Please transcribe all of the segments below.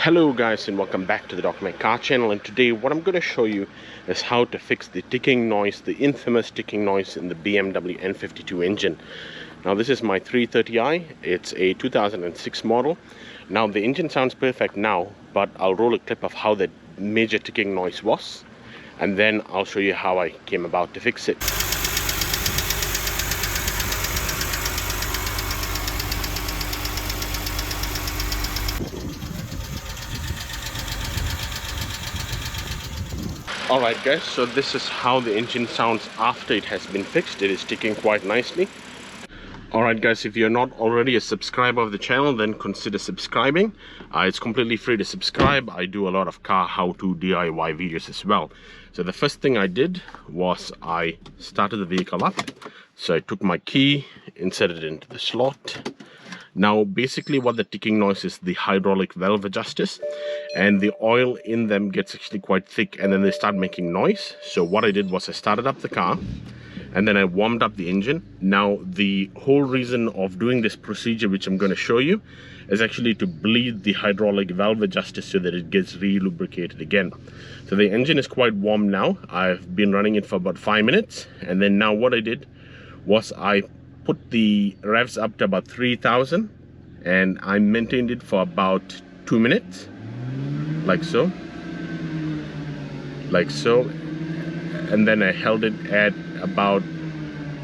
Hello guys, and welcome back to the DocMack car channel. And today what I'm going to show you is how to fix the ticking noise, the infamous ticking noise in the BMW N52 engine. Now this is my 330i. It's a 2006 model. Now the engine sounds perfect now, but I'll roll a clip of how the major ticking noise was, and then I'll show you how I came about to fix it. Alright guys, so this is how the engine sounds after it has been fixed. It is ticking quite nicely. Alright guys, if you're not already a subscriber of the channel, then consider subscribing. It's completely free to subscribe. I do a lot of car how-to DIY videos as well. So the first thing I did was I started the vehicle up. So I took my key, inserted it into the slot. Now basically what the ticking noise is the hydraulic valve adjusters, and the oil in them gets actually quite thick and then they start making noise. So what I did was I started up the car and then I warmed up the engine. Now the whole reason of doing this procedure, which I'm going to show you, is actually to bleed the hydraulic valve adjuster so that it gets re-lubricated again. So the engine is quite warm now. I've been running it for about 5 minutes, and then now what I did was I put the revs up to about 3000 and I maintained it for about 2 minutes, like so, and then I held it at about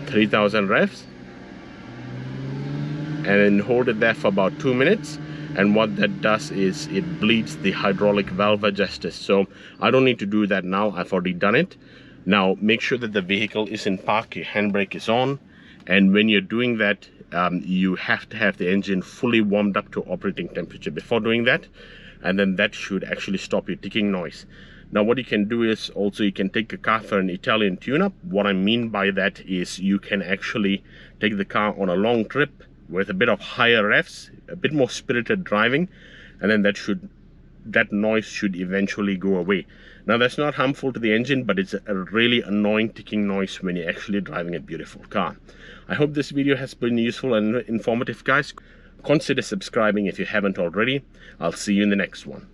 3000 revs and then hold it there for about 2 minutes. And what that does is it bleeds the hydraulic valve adjusters. So I don't need to do that now, I've already done it. Now make sure that the vehicle is in park, your handbrake is on, and when you're doing that, you have to have the engine fully warmed up to operating temperature before doing that, and then that should actually stop your ticking noise. Now what you can do is also you can take the car for an Italian tune-up. What I mean by that is you can actually take the car on a long trip with a bit of higher revs, a bit more spirited driving, and then that noise should eventually go away. Now that's not harmful to the engine, but it's a really annoying ticking noise when you're actually driving a beautiful car. I hope this video has been useful and informative guys. Consider subscribing if you haven't already. I'll see you in the next one.